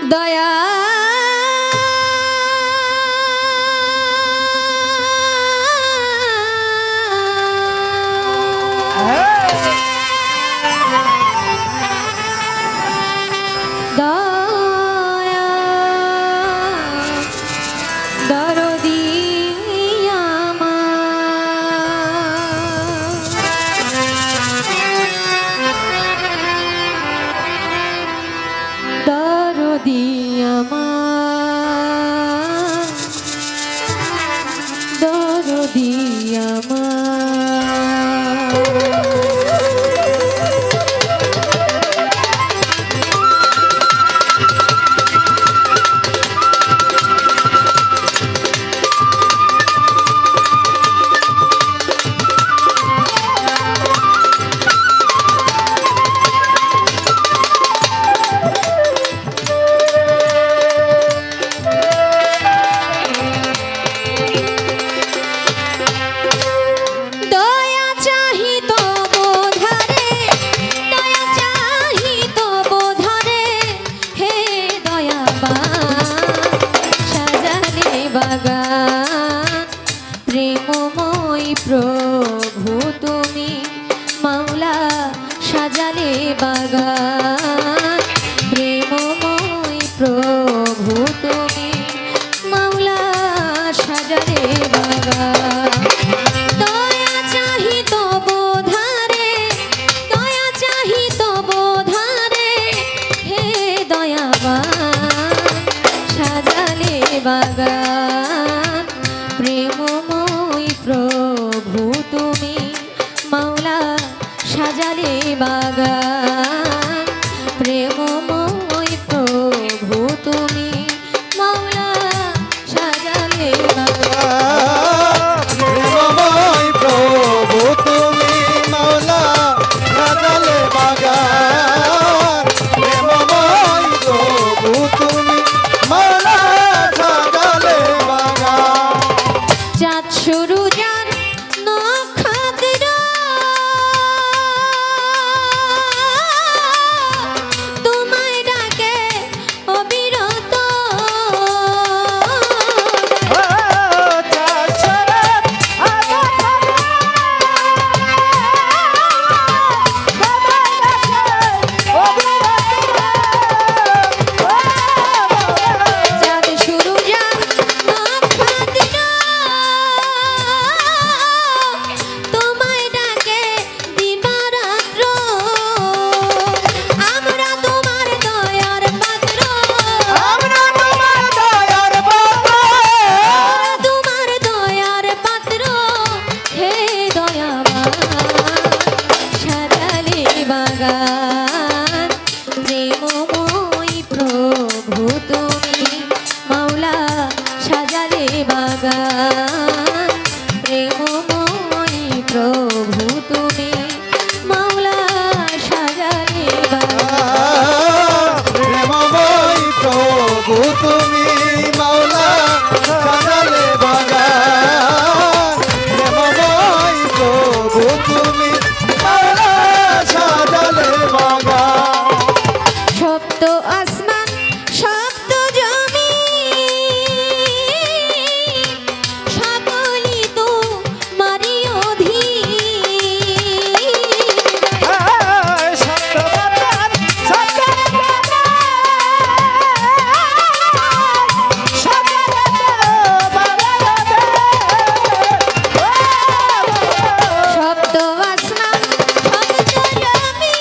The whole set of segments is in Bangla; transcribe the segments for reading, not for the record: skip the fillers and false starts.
দয়া দয়া দরদি দরদি আমার দরদি প্রভু তুমি মাওলা সাজালে বাগান প্রেমময় প্রভু তুমি মাওলা সাজালে বাগান দয়া চাহি তব ধারে দয়া চাহি তব ধারে হে দয়াবান সাজালে বাগান প্রেমময় প্রভু তুমি মাওলা সাজালে বাগান প্রেমময় প্রভু তুমি মাওলা সাজালে বাগান প্রেমময় প্রভু তুমি মাওলা সাজালে বাগান প্রেমময় প্রভু তুমি মাওলা সাজালে বাগান চাঁদ শুরু যান নক্ষত্র তোমায় ডাকে অবিরত চাঁদ শুরু যান নক্ষত্র তোমায় ডাকে দিবারাত্র আমরা তোমার দয়ার পাত্র আমরা তোমার দয়ার পাত্র তোমার দয়ার পাত্র হে দয়াবান সাজালে বাগান প্রেমময় প্রভু তুমি মাওলা সাজালে বাগান প্রেমময় প্রভু তুমি মাওলা সাজালে বাগান প্রেমময় প্রভু তুমি মাওলা সাজালে বাগান প্রেমময় প্রভু তুমি মাওলা সাজালে বাগান সপ্ত আসমান সপ্ত জমি সকলি তো মারি সপ্ত আসমান সপ্ত জমি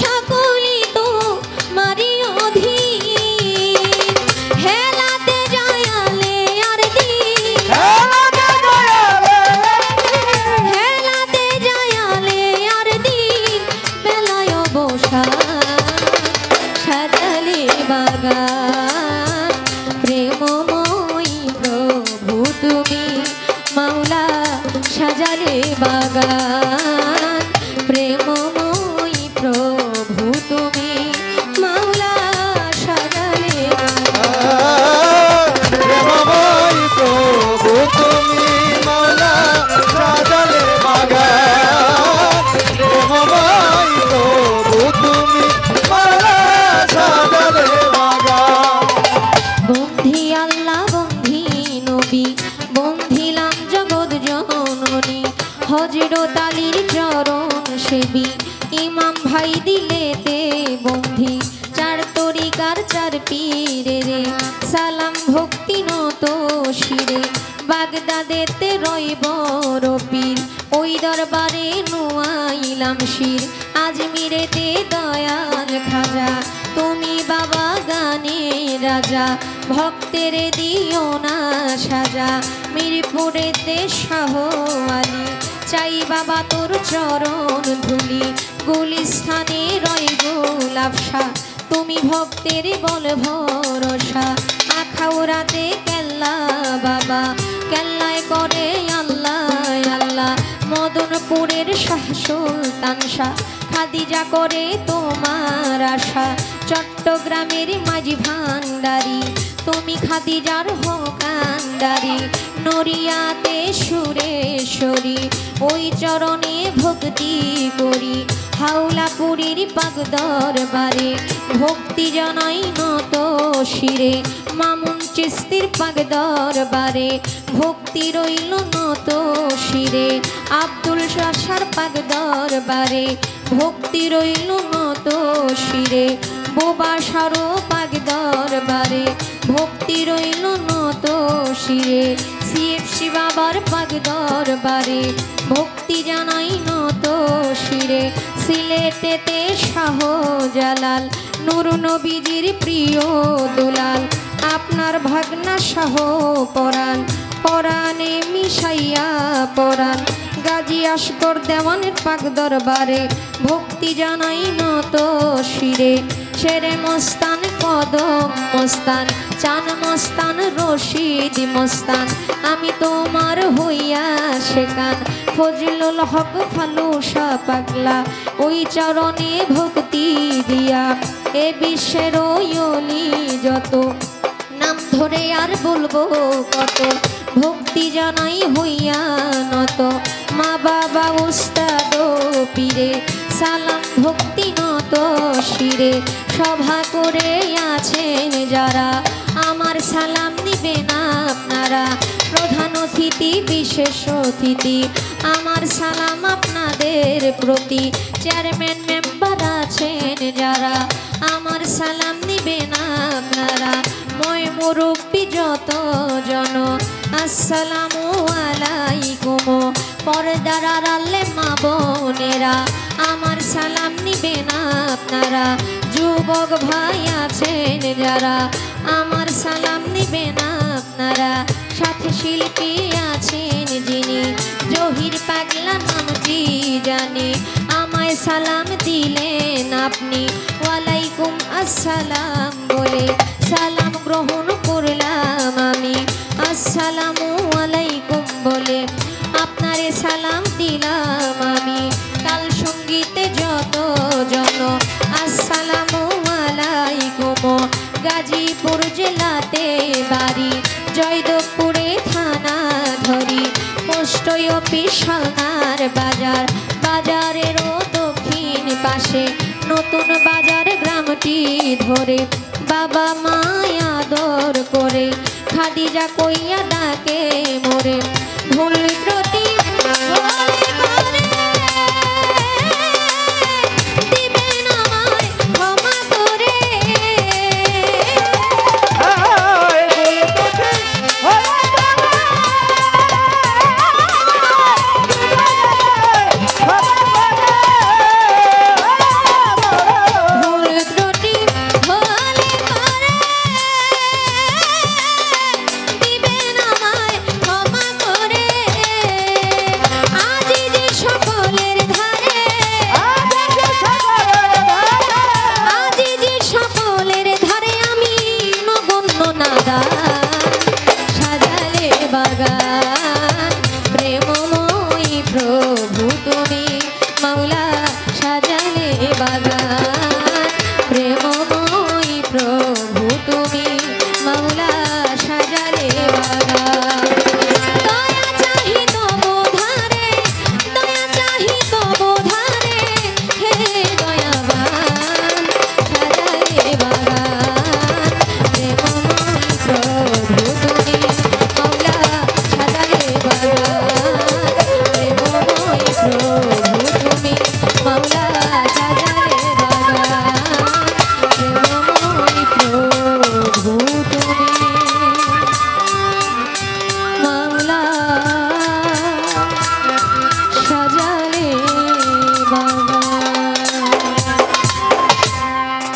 সকলি তো মারি অধীন হেলাতে জয়ালে আর দিন হেলাতে জয়ালে আর দিন বেলায় বসা সাজালে বাগান প্রেমময় প্রভু তুমি মাওলা সাজালে বাগান প্রেমময় প্রভু তুমি মাওলা সাজালে বাগান প্রেমময় প্রভু তুমি মাওলা সাজালে বাগান প্রেমময় প্রভু তুমি ইমাম ভাই দিলেতে বন্ধি চার তরিকার চার পীরে রে সালাম ভক্তি নত শিরে বাগদাদেতে রয় বড় পীর ওই দরবারে নুয়াইলাম শির আজমিরেতে দয়াল খাজা তুমি বাবা গানে রাজা ভক্তের দিও না সাজা মিরপুরেতে শাহ আলী চাই বাবা তোর চরণ ধুলি গুলিস্থানে রয় গোলাপশা তুমি ভক্তের বল ভরসা আখাউরাতে কেল্লা বাবা কেল্লায় করে আল্লাহ আল্লাহ মদনপুরের শাহ সুলতান শাহ খাদিজা করে তোমার আশা চট্টগ্রামের মাঝি ভান্ডারি তুমি খাদিজার হকান্ডারি নড়িয়াতে সুরেশ্বরী ওই চরণে ভক্তি করি হাওলাপুরীর পাক দরবারে ভক্তি জানাই নত শিরে মামুন চিস্তির পাক দরবারে ভক্তি রইল নত শিরে আব্দুল শাসার পাক দরবারে ভক্তি রইল নত শিরে বোবা সারো পাক দরবারে ভক্তি রইল নত শিরে সিএফসি বাবার পাক দরবারে ভক্তি জানাই নত শিরে সিলেটেতে শাহ জালাল নূর নবীজির প্রিয় দুলাল আপনার ভাগনা শাহ পরাণ পরাণে মিশাইয়া পরাণ গাজী আসগর দেওয়ানের পাক দরবারে ভক্তি জানাই নত শিরে শেরে মস্তান কদম মস্তান চান মস্তান রশিদ মস্তান আমি তোমার হইয়া শেখান ফজলুল হক ফালুসা পাগলা ওই চরণে ভক্তি দিয়া এ বিশ্বের ওলি যত নাম ধরে আর বলবো কত ভক্তি জানাই হইয়া নত মা বাবা উস্তাদ পীরে সালাম ভক্তি নত শিরে সভা করে আছেন যারা আমার সালাম নিবেন আপনারা প্রধান অতিথি বিশেষ অতিথি আমার সালাম আপনাদের প্রতি চেয়ারম্যান মেম্বার আছেন যারা আমার সালাম নিবেন আপনারা মই মুরব্বী যত জন আসসালামু আলাইকুম পর্দার আড়ালে মা বোনেরা আমার সালাম নিবেন আপনারা যুবক ভাই আছেন যারা আমার সালাম নিবেন আপনারা সাথে শিল্পী আছেন যিনি জহির পাগলা নামটি জানে আমায় সালাম দিলেন আপনি ওয়ালাইকুম আসসালাম বলে সালাম গ্রহণ করলাম আমি আসসালামু আলাইকুম বলে আপনারে সালাম দিলাম আমি কাল সঙ্গীতে যত জন আসসালামু আলাইকুম গাজীপুর জেলাতে বাড়ি জয়দেবপুরে থানা ধরি পোস্ট অফিস সালনার বাজার বাজারেরও দক্ষিণ পাশে নতুন বাজার গ্রামটি ধরে বাবা মায় আদর করে খাদিজা কইয়া ডাকে মোরে ভুল ত্রুটি বলে করে দিবেন আমায় ক্ষমা করে ভুল ত্রুটি বলে করে দিবেন আমায় ক্ষমা করে আজি যে সকলের ধারে আজি যে সকলের ধারে আমি নগণ্য নাদান সাজালে বাগান প্রেমময়ী প্রভু তুমি মাওলা সাজালে বাগান প্রেমময়ী